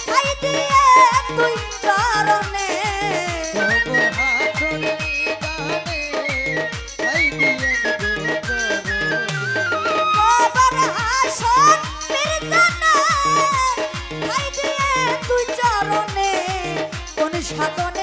ঠাই দিয়ে তুই চরণে বাবার হাসন মির্জানা ঠাই দিয়ে তুই চরণে কোন সাধন